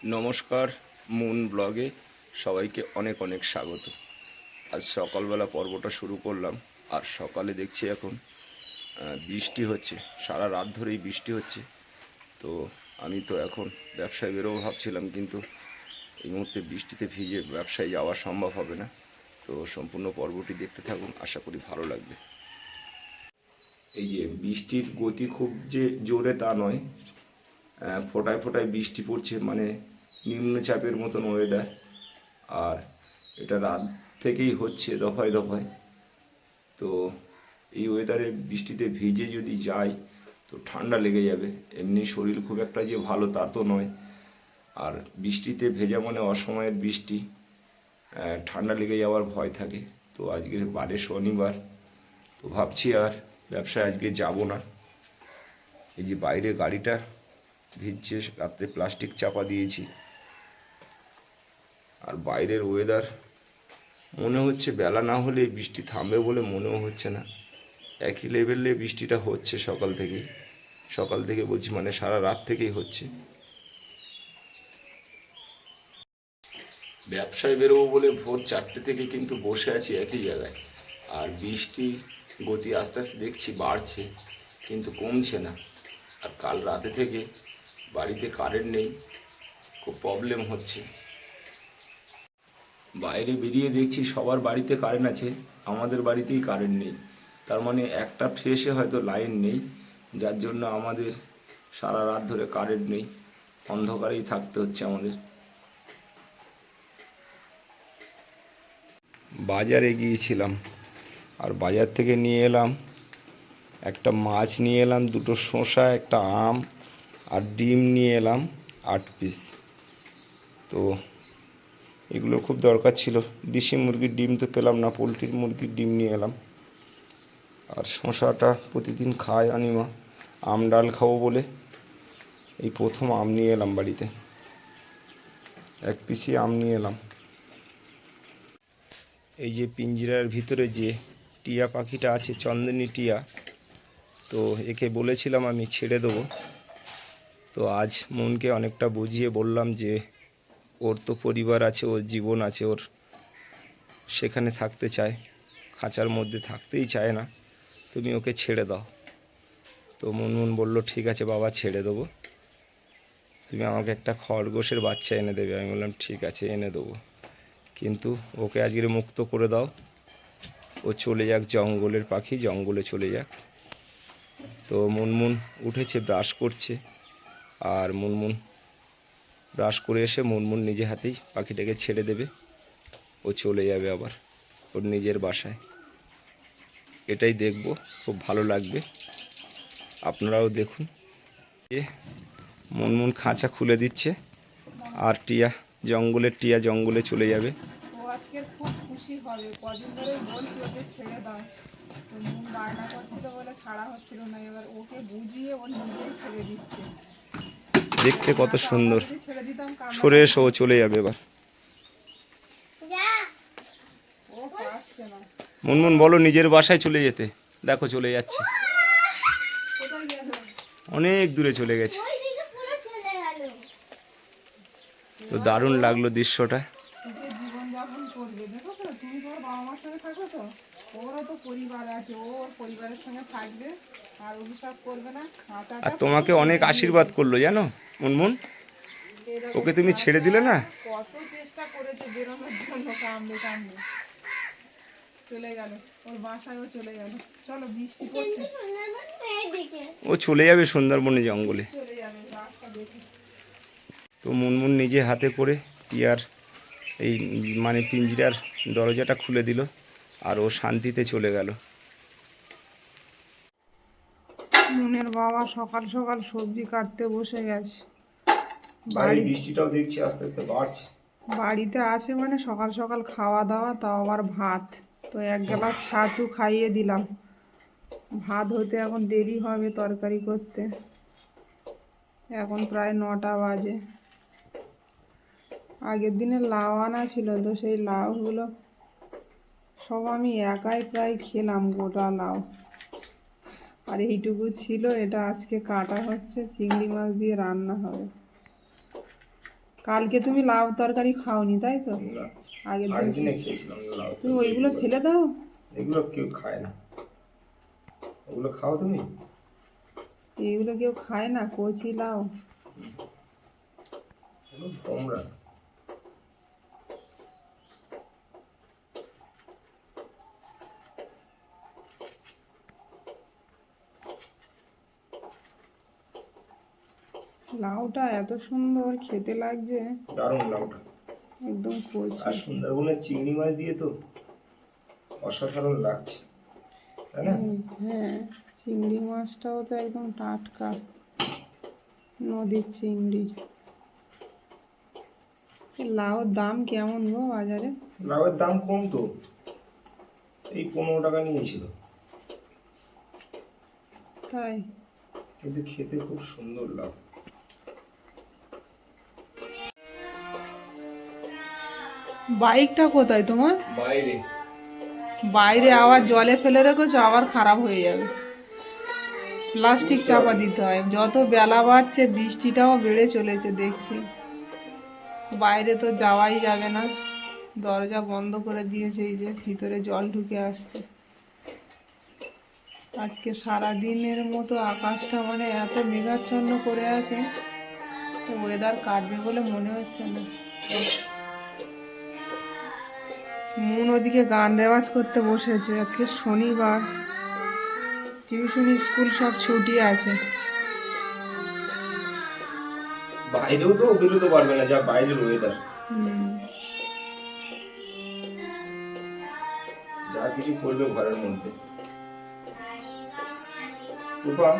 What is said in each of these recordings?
নমস্কার, মুন ব্লগে সবাইকে অনেক অনেক স্বাগত। আজ সকালবেলা পর্বটা শুরু করলাম। আর সকালে দেখছি এখন বৃষ্টি হচ্ছে, সারা রাত ধরেই বৃষ্টি হচ্ছে। তো আমি তো এখন ব্যবসায় বেরোবো ভাবছিলাম, কিন্তু এই মুহূর্তে বৃষ্টিতে ভিজে ব্যবসায় যাওয়া সম্ভব হবে না। তো সম্পূর্ণ পর্বটি দেখতে থাকুন, আশা করি ভালো লাগবে। এই যে বৃষ্টির গতি খুব যে জোরে তা নয়, ফোঁটায় ফোঁটায় বৃষ্টি পড়ছে, মানে নিম্নচাপের মতন ওয়েদার। আর এটা রাত থেকেই হচ্ছে দফায় দফায়। তো এই ওয়েদারে বৃষ্টিতে ভিজে যদি যাই তো ঠান্ডা লেগে যাবে। এমনি শরীর খুব একটা যে ভালো তা তো নয়। আর বৃষ্টিতে ভেজা মানে অসময়ের বৃষ্টি, ঠান্ডা লেগে যাওয়ার ভয় থাকে। তো আজকে বারে শনিবার, তো ভাবছি আর ব্যবসায় আজকে যাব না। এই যে বাইরে গাড়িটা ভিজছে, রাত্রে প্লাস্টিক চাপা দিয়েছি। আর বাইরের ওয়েদার মনে হচ্ছে বেলা না হলে বৃষ্টি থামবে বলে মনেও হচ্ছে না। একই লেভেলে বৃষ্টিটা হচ্ছে সকাল থেকে বলছি, মানে সারা রাত থেকেই হচ্ছে। ব্যবসায় বেরোবো বলে ভোর 4টে থেকে কিন্তু বসে আছি একই জায়গায়। আর বৃষ্টি গতি আস্তে আস্তে দেখছি বাড়ছে, কিন্তু কমছে না। আর কাল রাতে থেকে বাড়িতে কারেন্ট নেই, খুব প্রবলেম হচ্ছে। বাইরে বেরিয়ে দেখছি সবার বাড়িতে কারেন্ট আছে, আমাদের বাড়িতেই কারেন্ট নেই। তার মানে একটা ফ্রেশে হয়তো লাইন নেই, যার জন্য আমাদের সারা রাত ধরে কারেন্ট নেই, অন্ধকারেই থাকতে হচ্ছে আমাদের। বাজারে গিয়েছিলাম, আর বাজার থেকে নিয়ে এলাম একটা মাছ, নিয়ে এলাম দুটো শসা, একটা আম, আর ডিম নিয়ে এলাম 8 পিস। তো এগুলো খুব দরকার ছিল। দেশি মুরগির ডিম তো পেলাম না, পোলট্রির মুরগির ডিম নিয়ে এলাম। আর শসাটা প্রতিদিন খায় আনিমা, আম ডাল খাবো বলে এই প্রথম আম নিয়ে এলাম বাড়িতে, 1 পিসই আম নিয়ে এলাম। এই যে পিঞ্জিরার ভিতরে যে টিয়া পাখিটা আছে, চন্দনী টিয়া, তো একে বলেছিলাম আমি ছেড়ে দেবো। তো আজ মনকে অনেকটা বুঝিয়ে বললাম যে ওর তো পরিবার আছে, ওর জীবন আছে, ওর সেখানে থাকতে চায়, খাঁচার মধ্যে থাকতেই চায় না, তুমি ওকে ছেড়ে দাও। তো মুনমুন বলল, ঠিক আছে বাবা, ছেড়ে দেবো, তুমি আমাকে একটা খরগোশের বাচ্চা এনে দেবে। আমি বললাম ঠিক আছে, এনে দেবো, কিন্তু ওকে আজকে মুক্ত করে দাও, ও চলে যাক, জঙ্গলের পাখি জঙ্গলে চলে যাক। তো মুনমুন উঠেছে, ব্রাশ করছে। আর মুনমুন ব্রাশ করে এসে মুনমুন নিজে হাতেই পাখিটাকে ছেড়ে দেবে, ও চলে যাবে আবার ওর নিজের বাসায়। এটাই দেখব, খুব ভালো লাগবে, আপনারাও দেখুন। মুনমুন খাঁচা খুলে দিচ্ছে, আর জঙ্গলের টিয়া জঙ্গলে চলে যাবে। ও আজকে খুব খুশি হবে, কদিন ধরেই বলছি ওকে ছেড়ে দাও, তো মন বায়না করছিল বলে ছাড়া হচ্ছিল না। এবার ওকে বুঝিয়ে ও নিজেই ছেড়ে দিচ্ছে। দেখতে কত সুন্দর। যদি ছেড়ে দিতাম সরে এসো, ও চলে যাবে এবার। ও পারছে না। মুনমুন বলো নিজের বাসায় চলে যেতে, দেখো চলে যাচ্ছে, কোথায় গেল? অনেক দূরে চলে গেছে। তো দারুণ লাগলো দৃশ্যটা। জীবনযাপন করবে, দেখো তো, তুমি তোমার বাবা মার সঙ্গে থাকো, তো ওরও তো পরিবার আছে, ওর পরিবারের সঙ্গে থাকবে, আর অভিশাপ করবে না। আর তোমাকে অনেক আশীর্বাদ করলো জানো মুনমুন, ওকে তুমি ছেড়ে দিলে না। কত চেষ্টা করেছে বেরোনোর জন্য, কামড়ে কামড়ে চলে গেল, ওর বাসায়ও চলে গেল। চলো, বৃষ্টি পড়ছে, ও চলে যাবে সুন্দরবনে জঙ্গলে। চলে যাবে রাস্তা দেখে। তো মুনমুন নিজে হাতে করে টিয়ার এই মানে পিঞ্জিরার দরজাটা খুলে দিল, আর ও শান্তিতে চলে গেল। মুনের বাবা সকাল সকাল সবজি কাটতে বসে গেছে। বৃষ্টিটাও দেখছি আস্তে আস্তে বাড়ছে। বাড়িতে আছে মানে সকাল সকাল খাওয়া দাওয়া, তাও আবার ভাত। তো 1 গ্লাস ছাতু খাইয়ে দিলাম। ভাত হতে এখন দেরি হবে, তরকারি করতে। এখন প্রায় 9টা বাজে। আগের দিনে লাউ আনা ছিল, তো সেই লাউগুলো সব আমি একাই প্রায় খেলাম, গোটা লাউ। আর এইটুকু ছিল, এটা আজকে কাটা হচ্ছে, চিংড়ি মাছ দিয়ে রান্না হবে। কালকে তুমি লাউ তরকারি খাওনি তাই তো? না, আগের আগের দিন দিনে খেয়েছিলাম লাউ তুমি তরকারি। ওইগুলো ফেলে দাও। এগুলো কেউ খায় না। ওগুলো খাও তুমি? এইগুলো কেউ খায় না, কচি লাউ। এগুলো তোমরা লাউটা এত সুন্দর খেতে লাগছে, দারুণ লাউটা। একদম আর কচি। সুন্দরবনের চিংড়ি মাছ দিয়ে তো অসাধারণ লাগছে, তাই না? হ্যাঁ, চিংড়ি মাছটাও তো একদম টাটকা, নদীর চিংড়ি। এই লাউর দাম কেমন গো বাজারে? লাউয়ের দাম কম তো, এই 15 টাকা নিয়েছিল, তাই? কিন্তু খেতে খুব সুন্দর লাউ। বাইকটা কোথায় তোমার? বাইরে। বাইরে আবার জলে ফেলে রেখেছো, আবার খারাপ হয়ে যাবে। প্লাস্টিক চাপা দিতে হয়। যত বেলা বাড়ছে বৃষ্টিটাও বেড়ে চলেছে দেখছি। বাইরে তো যাওয়াই যাবে না, দরজা বন্ধ করে দিয়েছে, এই যে ভিতরে জল ঢুকে আসছে। আজকে সারা দিনের মতো আকাশটা মানে এত মেঘাচ্ছন্ন করে আছে, ওয়েদার কাটবে বলে মনে হচ্ছে না। মন ওদিকে গান রেওয়াজ করতে বসেছে, আজকে শনিবার, টিউশন স্কুল সব ছুটি আছে। বাইরেও তো বেরোতে পারবে না, যা বাইরের ওয়েদার। যা কিছু করবে ঘরের মধ্যে। রূপা,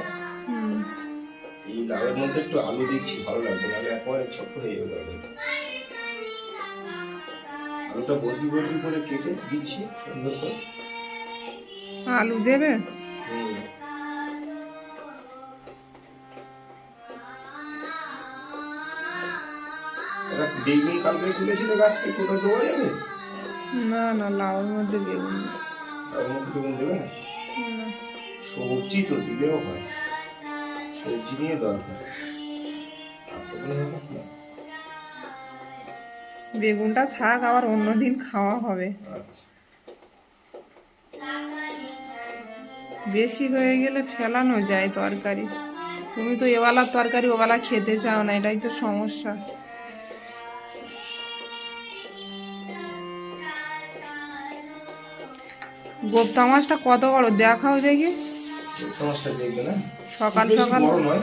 এই লাউয়ের মধ্যে একটু আলু দিচ্ছি, ভালো লাগবে, নাহলে একেবারে ছোট্ট হয়ে যাবে তরকারিটা। আলুটা বর্গি বর্গি করে কেটে দিচ্ছি সুন্দর করে। আলু দেবে? হুম। এটা বেগুন কালকে তুলেছিল গাছ থেকে, কোথায় দেওয়া যাবে? না না, লাউর মধ্যে বেগুন না। লাউয়ের মধ্যে বেগুন দেবে না? না। সবজি তো দিলেও হয়, সবজি নিয়ে দরকার, আর তো কোনো ব্যাপার না। বেগুনটা থাক, আবার অন্যদিন খাওয়া হবে। আচ্ছা। বেশি হয়ে গেলে ফেলানো যায় তরকারি। তুমি তো এবেলার তরকারি ওবেলা খেতে চাও না, এটাই তো সমস্যা। গোপ্তা মাছটা কত বড় দেখাও দেখি। গোপ্তা মাছটা দেখবে না? সকাল খুব বেশি সকাল। বড় নয়,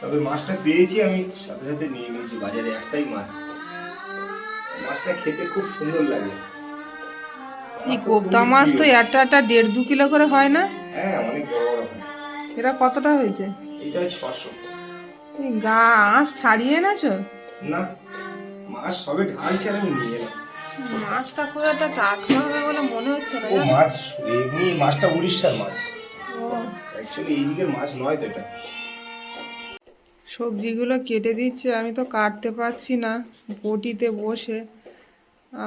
তবে মাছটা পেয়েছি আমি, সাথে সাথে নিয়ে নিয়েছি বাজারে, একটাই মাছ। মাছটা খেতে খুব সুন্দর লাগে। এই আমার তো গোপ্তা খুবই মাছ তো প্রিয়। একটা 1.5-2 কিলো করে হয় না? হ্যাঁ, অনেক বড় বড় হয়। এরা কতটা হয়েছে? এটা 600। এই গা আঁশ ছাড়িয়ে এনেছো? না, মাছ সবে ঢালছে আর আমি নিয়ে এলাম। মাছটা খুব একটা টাটকা হবে বলে মনে হচ্ছে না, ও জানো? মাছ এমনি, মাছটা উড়িষ্যার মাছ, ও, অ্যাকচুয়ালি এই দিকের মাছ নয় তো এটা। সবজিগুলো কেটে দিচ্ছে, আমি তো কাটতে পারছি না বটিতে বসে,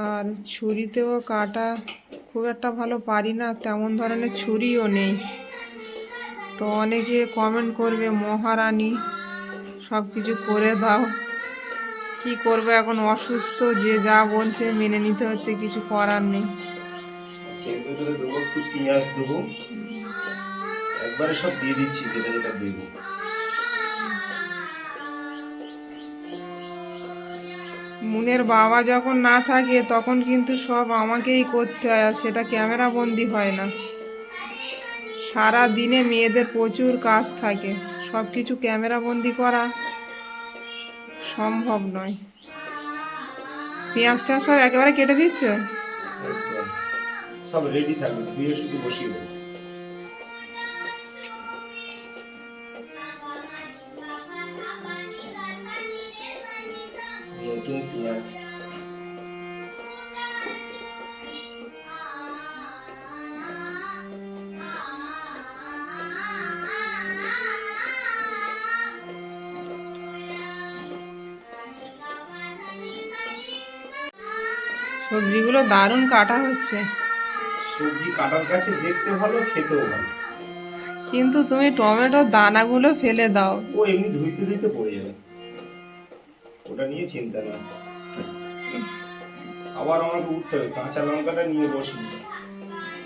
আর ছুরিতেও কাটা খুব একটা ভালো পারি না, তেমন ধরনের ছুরিও নেই। তো অনেকে কমেন্ট করবে মহারানী সব কিছু করে দাও, কি করবে, এখন অসুস্থ, যে যা বলছে মেনে নিতে হচ্ছে, কিছু করার নেই। আচ্ছা, এর ভেতরে দেবো একটু পেঁয়াজ, দেবো একবারে, সব দিয়ে দিচ্ছি যেটা যেটা দেবো। মুনের বাবা যখন না থাকে তখন কিন্তু সব আমাকেই করতে হয়, আর সেটা ক্যামেরা বন্দি হয় না। সারা দিনে মেয়েদের প্রচুর কাজ থাকে, সব কিছু ক্যামেরা বন্দি করা সম্ভব নয়। পেঁয়াজটা সব একেবারে কেটে দিচ্ছ? একদম সব রেডি থাকবে, ধুয়ে শুধু বসিয়ে দেবো। নতুন পেঁয়াজ। সবজিগুলো দারুণ কাটা হচ্ছে, সবজি কাটার কাছে দেখতে ভালো, খেতেও ভালো। কিন্তু তুমি টমেটোর দানাগুলো ফেলে দাও। ও এমনি ধুইতে ধুইতে পড়ে যাবে। ওটা নিয়ে চিন্তা না। আবার আমাকে উঠতে হবে, কাঁচা লঙ্কাটা নিয়ে বসবো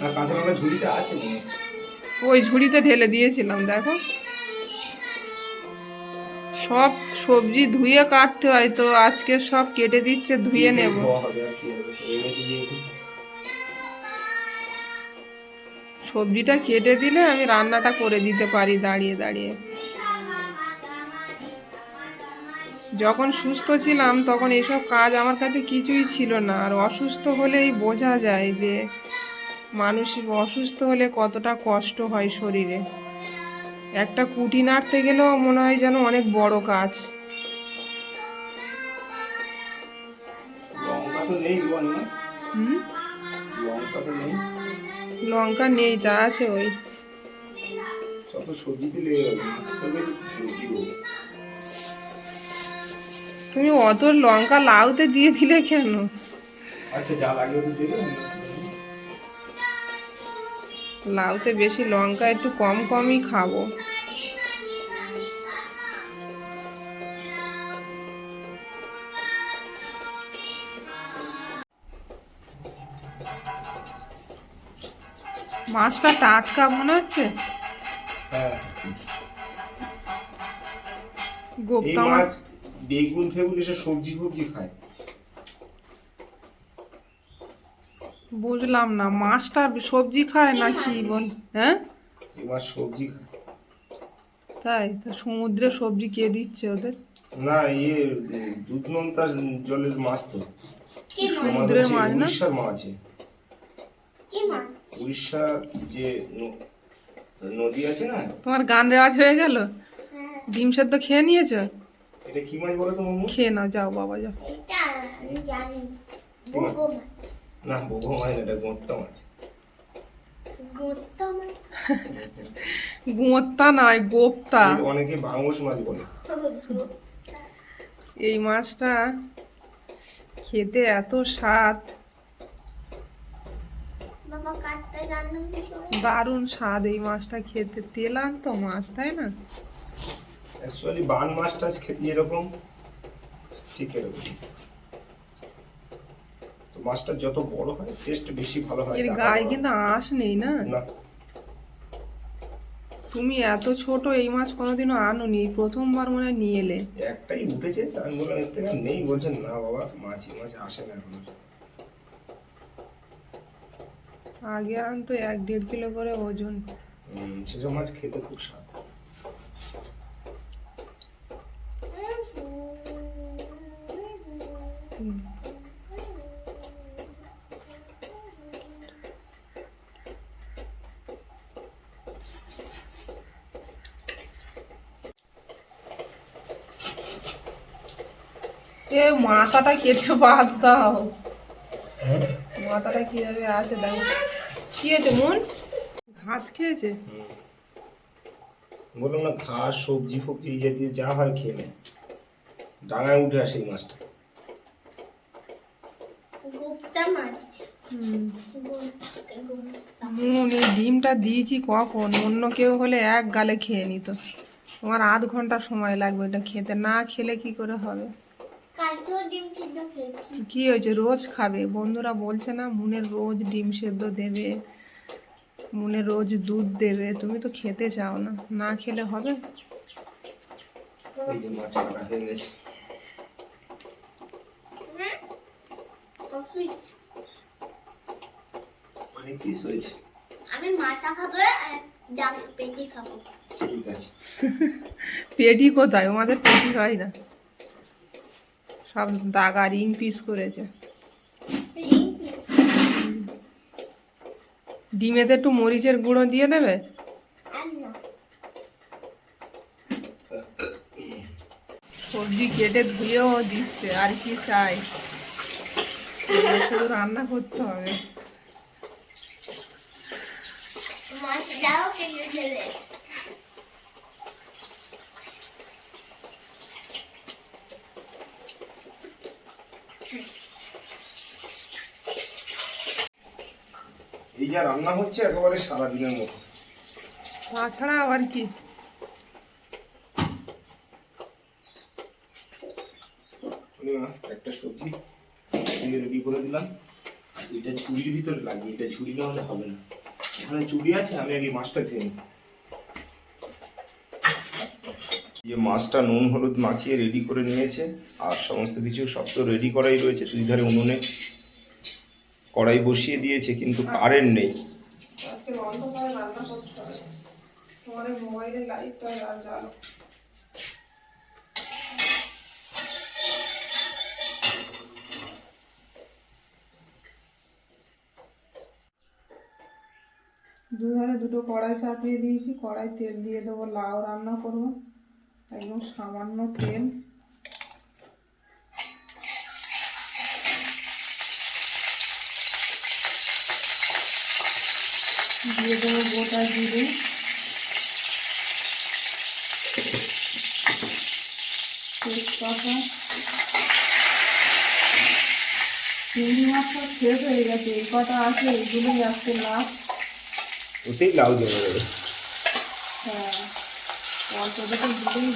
না। কাঁচা লঙ্কা ঝুড়িটা আছে মনে হচ্ছে। ওই ঝুড়িতে ঢেলে দিয়েছিলাম, দেখো। সব সবজি ধুয়ে কাটতে হয়, তো আজকে সব কেটে দিচ্ছে, ধুয়ে নেব। হবে আর কি হবে, এনেছি যেহেতু। সবজিটা কেটে দিলে আমি রান্নাটা করে দিতে পারি দাঁড়িয়ে দাঁড়িয়ে। যখন সুস্থ ছিলাম তখন এসব কাজ আমার কাছে কিছুই ছিল না, আর অসুস্থ হলেই বোঝা যায় যে মানুষ অসুস্থ হলে কতটা কষ্ট হয় শরীরে। একটা কুটি নাড়তে গেলেও মনে হয় যেন অনেক বড় কাজ। লঙ্কা তো নেই না? হুম, লঙ্কা তো নেই। লঙ্কা নেই, যা আছে ওই। সব সবজিতে লেগে গেল, মাছের তরকারি কি করবো? তুমি অত লঙ্কা লাউতে দিয়ে দিলে কেন? আচ্ছা, যা লাগে তো দেবে। লাউতে বেশি লঙ্কা একটু কম কমই খাবো। মাছটা টাটকা মনে হচ্ছে। হ্যাঁ, এই গোপ্তা মাছ মাছ। বেগুন ফেগুন এসব সবজি ফবজি খায়। বুঝলাম না, মাছটা সবজি খায় নাকি বল? হ্যাঁ, এই মাছ সবজি খায়। তাই তো সমুদ্রে সবজি কে দিচ্ছে ওদের? না, ইয়ে দুধ নোনতা জলের মাছ তো। সমুদ্রের আমাদের মাছ না? উড়িষ্যার মাছ আছে। উড়িষ্যার যে নদী আছে না। তোমার গান রেওয়াজ হয়ে গেল? ডিম সেদ্ধ খেয়ে নিয়েছো? এটা কি মাছ বলো তো মামু? খেয়ে নাও, যাও বাবা যাও। না, বোগো মাছ না, এটা গোঁত্তা মাছ। গোঁত্তা নয়, গোপ্তা। এর অনেকে ভাঙস মাছ বলে। এই মাছটা খেতে এত স্বাদ, দারুণ স্বাদ এই মাছটা খেতে। তেলান্ত মাছ, তাই না? অ্যাকচুয়ালি বান মাছ টাছ খেতে এরকম, ঠিক এরকম। তো মাছটা যত বড় হয় টেস্ট বেশি ভালো হয়। এর টাকা গায়ে বড়। কিন্তু আঁশ নেই না? না, তুমি এত ছোট এই মাছ কোনোদিনও আনোনি, প্রথমবার মনে হয় নিয়ে এলে। একটাই উঠেছে, আমি বললাম এর থেকে আর নেই, বলছেন না বাবা, মাছ আসে না এখন। আগে আনতো 1-1.5 কিলো করে ওজন। সেসব মাছ খেতে খুব স্বাদ। হুম। এ মাথাটা কেটে বাদ দাও। মাথাটা কিভাবে আছে দেখো। কি হয়েছে মন? ঘাস খেয়েছে? বললাম না, ঘাস সবজি ফবজি এই জাতীয় যা হয় খেয়ে নেয়। ডাঙায় উঠে আসে এই মাছটা। মন, এই ডিমটা দিয়েছি কখন? অন্য কেউ হলে এক গালে খেয়ে নিত। তোমার আধ ঘন্টা সময় লাগবে এটা খেতে, না খেলে কি করে হবে? কি হয়েছে, রোজ খাবে? বন্ধুরা বলছে না মুনের রোজ ডিম সেদ্ধ দেবে, মুনের রোজ দুধ দেবে, তুমি তো খেতে চাও না, না খেলে হবে? এই যে মাছ কাটা হয়ে গেছে। অনেক পিস হয়েছে। আমি মাথা খাবো আর ডাক পেটি খাবো। ঠিক আছে। পেটি কোথায়? আমাদের পেটি হয় না, সব দাগা রিং পিস করেছে। ডিমেতে একটু মরিচের গুঁড়ো দিয়ে দেবে। সবজি কেটে ধুয়েও দিচ্ছে, আর কি চাই? এবার শুধু রান্না করতে হবে। মাছটাও কেটে দেবে। এই যা রান্না হচ্ছে একেবারে সারাদিনের মতো। তাছাড়া আবার কি? পূর্ণিমা একটা সবজি রেডি করে দিলাম। এটা ঝুড়ির ভিতরে লাগবে, এটা ঝুড়ি না হলে হবে না। এখানে চুড়ি আছে, আমি আগে মাছটা খেয়ে নিই। যে মাছটা নুন হলুদ মাখিয়ে রেডি করে নিয়েছে, আর সমস্ত কিছু সব তো রেডি করাই রয়েছে। দুই ধারে উনুনে কড়াই বসিয়ে দিয়েছে, কিন্তু কারেন্ট নেই। আজকে অন্ধকারে রান্না করতে হবে, তোমার মোবাইলের লাইটটা আর জ্বালো। দুধারে দুটো কড়াই চাপিয়ে দিয়েছি, কড়াই তেল দিয়ে দেবো, লাউ রান্না করব। একদম সামান্য তেল, দিয়ে দেবো গোটা জিরে, তেজপাতা। চিংড়ি মাছটা শেষ হয়ে গেছে, এই কটা আছে, এইগুলোই আজকে লাস্ট। ওতেই লাউ জমে যাবে। হ্যাঁ, অল্প দেখে দিলেই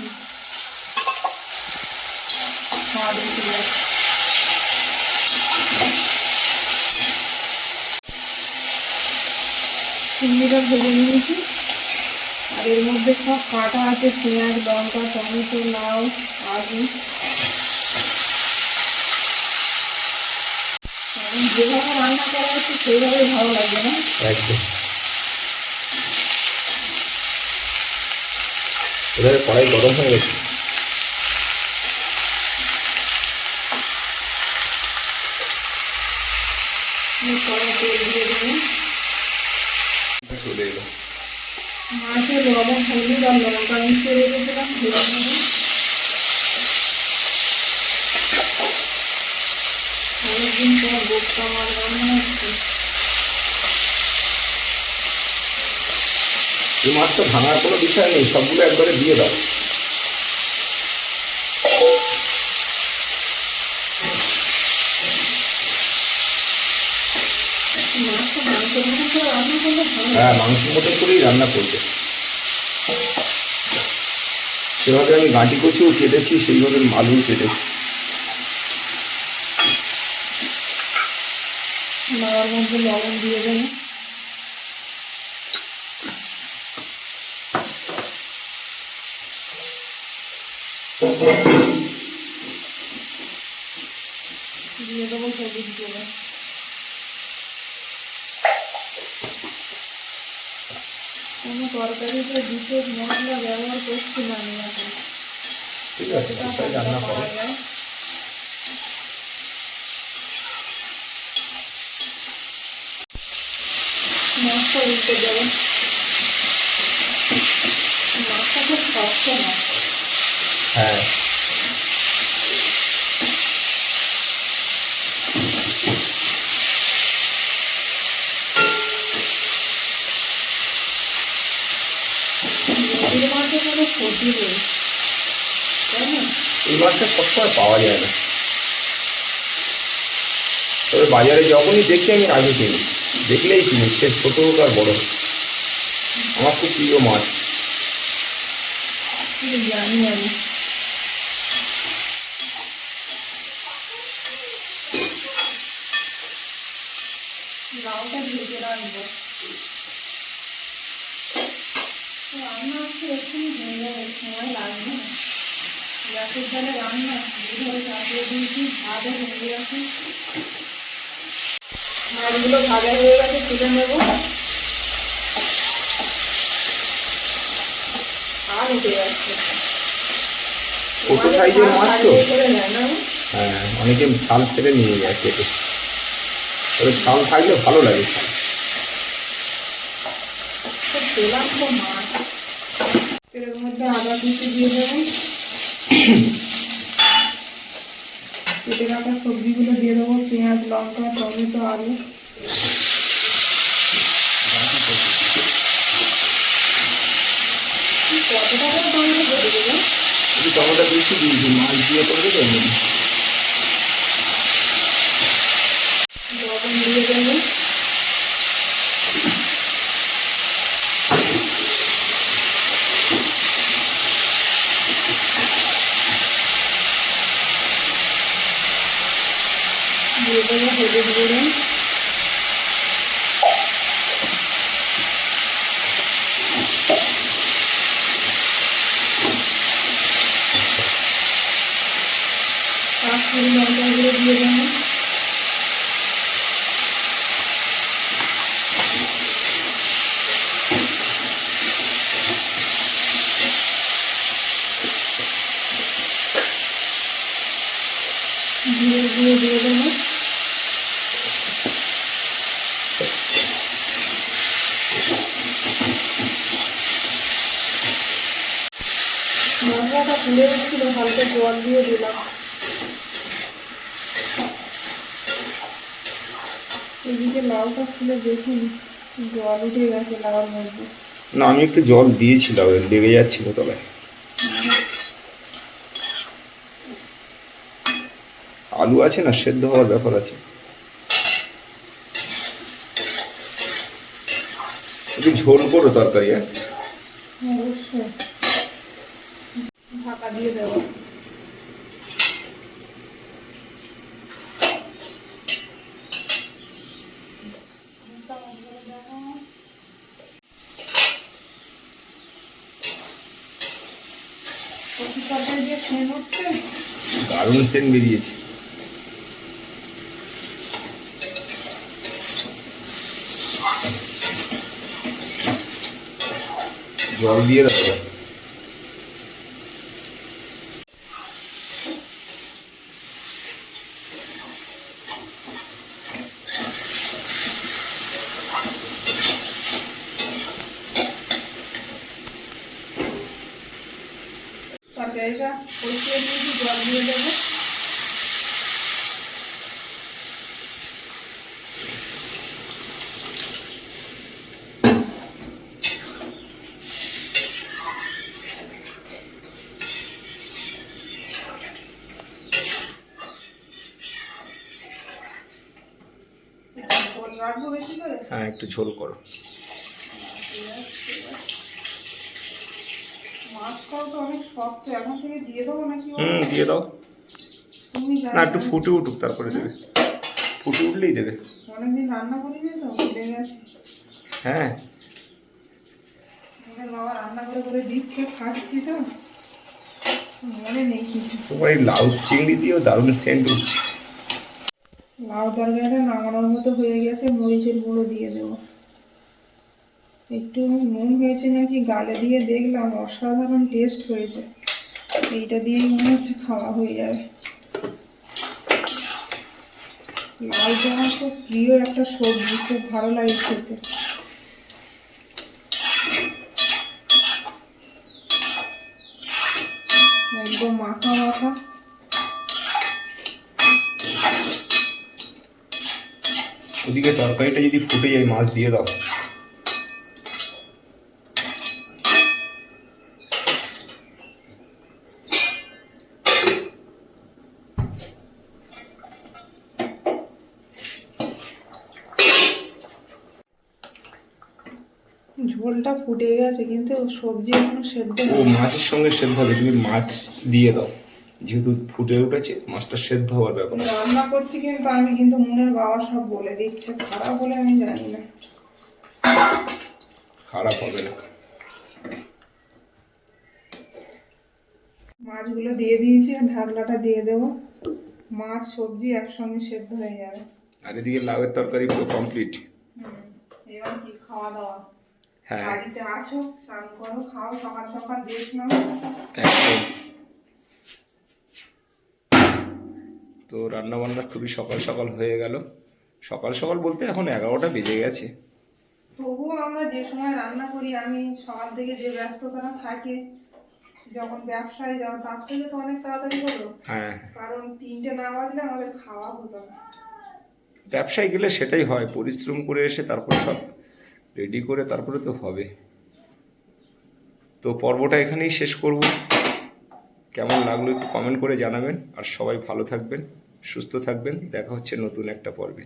স্বাদ উঠে যাচ্ছে। চিংড়িটা ভেজে নিয়েছি, আর এর মধ্যে সব কাটা আছে, পেঁয়াজ লঙ্কা টমেটো লাউ আলু। এখন যেভাবে রান্না করা হচ্ছে সেইভাবে ভালো লাগবে না? একদম। এবারে কড়াই গরম হয়ে গেছে, কড়াই তেল দিয়ে দেবো। চলে এলো। মাছে লবণ হলুদ আর লঙ্কা মিশিয়ে রেখেছিলাম, ভেজে নেবো। অনেকদিন পর গোটা মাছ রান্না হচ্ছে। এই মাছটা ভাঙার কোনো বিষয় নেই, সবগুলো একবারে দিয়ে দাও। মাছটা মাংসের মতন করে রান্না করলে ভালো। হ্যাঁ, মাংসের মতন করেই রান্না করবে। সেভাবে আমি গাঁটি কচুও কেটেছি, সেইভাবে আলু কেটেছি। লাউর মধ্যে লবণ দিয়ে দেবো, দিয়ে দেবো সবুজ গুঁড়ো। কোনো তরকারিতে বিশেষ মশলা ব্যবহার করছি না আমি এখন, ঠিক আছে, সেটা তাই রান্না করো। করা যায়। মাছটা উল্টে দেবো, মাছটা খুব শক্ত মাছ। হ্যাঁ, নদীর মাঝে কোনো ক্ষতি নেই, তাই না? এই মাছটা সবসময় পাওয়া যায় না, তবে বাজারে যখনই দেখি আমি আগে কিনি, দেখলেই কিনি, সে ছোট হোক আর বড় হোক। আমার খুব প্রিয় মাছ। জানি আমি। লাউটা ভেজে রাখবো, রান্না হচ্ছে এক্ষুনি হয়ে যাবে, সময় লাগবে না। গ্যাসের জালে রান্না, দুধরে চাপিয়ে দিয়েছি, ভাজা হয়ে গেছে। মাছগুলো ভাজা হয়ে গেছে, তুলে নেবো। আর উঠে যাচ্ছে, ছোট সাইজের মাছ তো, করে নেয় না? হ্যাঁ, অনেকে ছাল ফেলে নিয়ে যায় কেটে। তবে ছাল থাকলে ভালো লাগে। পেলাম তো মাছ, তেলের মধ্যে আদা কুচি দিয়ে দেবো, কেটে রাখা সবজিগুলো দিয়ে দেবো, পেঁয়াজ লঙ্কা টমেটো আলু। কতটা করে টমেটো কেটে দেবো? একটু টমেটো বেশি দিয়েছি, মাছ দিয়ে করবে তো। লবণ দিয়ে দেবো, দিয়ে দেবো হলুদ গুঁড়ো, কাশ্মীরি লঙ্কা গুঁড়ো দিয়ে দেবো, জিরে গুঁড়ো দিয়ে দেবো, মশলাটা ফুলে উঠছিল, হালকা জল দিয়ে দিলাম। এদিকে লাউটা ফুলে দেখুন জল উঠে গেছে লাউর মধ্যে। না, আমি একটু জল দিয়েছিলাম, লেগে যাচ্ছিল তলায়। আলু আছে না, সেদ্ধ হওয়ার ব্যাপার আছে। একটু ঝোল করো তরকারি। অবশ্যই ঢাকা দিয়ে দেবো। কচু তরকারি দিয়ে খেয়ে উঠছে, দারুণ সেন্ট বেরিয়েছে। জল দিয়ে দেবো। তরকারিটা কষিয়ে দিয়েছি, জল দিয়ে দেবো। ঝোল রাখবো বেশি করে। হ্যাঁ, একটু ঝোল করো। মাছটাও তো অনেক শক্ত, এখন থেকে দিয়ে দেবো নাকি? দিয়ে দাও। তুমি না, জানো একটু ফুটে উঠুক তারপরে দেবে। ফুটে উঠলেই দেবে। অনেকদিন রান্না করিনি তো, ভুলে গেছি। হ্যাঁ, আমার বাবা রান্না করে করে দিচ্ছে, খাচ্ছি তো মনে নেই কিছু। তোমার এই লাউ চিংড়ি দিয়েও দারুণ সেন্ট উঠছে। লাউ তরকারিটা নামানোর মতো হয়ে গেছে, মরিচের গুঁড়ো দিয়ে দেবো। একটু নুন হয়েছে নাকি গালে দিয়ে দেখলাম, অসাধারণ টেস্ট হয়েছে। এইটা দিয়েই মনে হচ্ছে খাওয়া হয়ে যাবে। লাউটা আমার খুব প্রিয় একটা সবজি, খুব ভালো লাগে খেতে। একদম মাখা মাখা। ওদিকে তরকারিটা যদি ফুটে যায়, মাছ দিয়ে দাও। ঝোলটা ফুটে গেছে কিন্তু সবজি এখনো সেদ্ধ ও হয়নি। মাছের সঙ্গে সেদ্ধ হবে, তুমি মাছ দিয়ে দাও। যেহেতু ফুটে উঠেছে, মাছটা সেদ্ধ হওয়ার ব্যাপার আছে। রান্না করছি কিন্তু আমি, কিন্তু মুনের বাবা সব বলে দিচ্ছে, খারাপ বলে আমি জানি না। খারাপ হবে না। মাছগুলো দিয়ে দিয়েছি, আর ঢাকনাটা দিয়ে দেবো। মাছ সবজি একসঙ্গে সেদ্ধ হয়ে যাবে। আর এদিকে লাউয়ের তরকারি পুরো কমপ্লিট। এবার কি খাওয়া দাওয়া? হ্যাঁ, বাড়িতে আছো, চান করো, খাও, সকাল সকাল রেস্ট নাও। একদম। তো রান্না বান্না খুবই সকাল সকাল হয়ে গেল। সকাল সকাল বলতে এখন 11টা বেজে গেছে। তবুও আমরা যে সময় রান্না করি, আমি সকাল থেকে যে ব্যস্ততাটা থাকে, যখন ব্যবসায় যাও তার থেকে তো অনেক তাড়াতাড়ি হলো। হ্যাঁ, কারণ 3টে না বাজলে আমাদের খাওয়া হতো না। ব্যবসায় গেলে সেটাই হয়, পরিশ্রম করে এসে তারপর সব রেডি করে তারপরে তো হবে। তো পর্বটা এখানেই শেষ করব। কেমন লাগলো একটু কমেন্ট করে জানাবেন। আর সবাই ভালো থাকবেন, সুস্থ থাকবেন। দেখা হচ্ছে নতুন একটা পর্বে।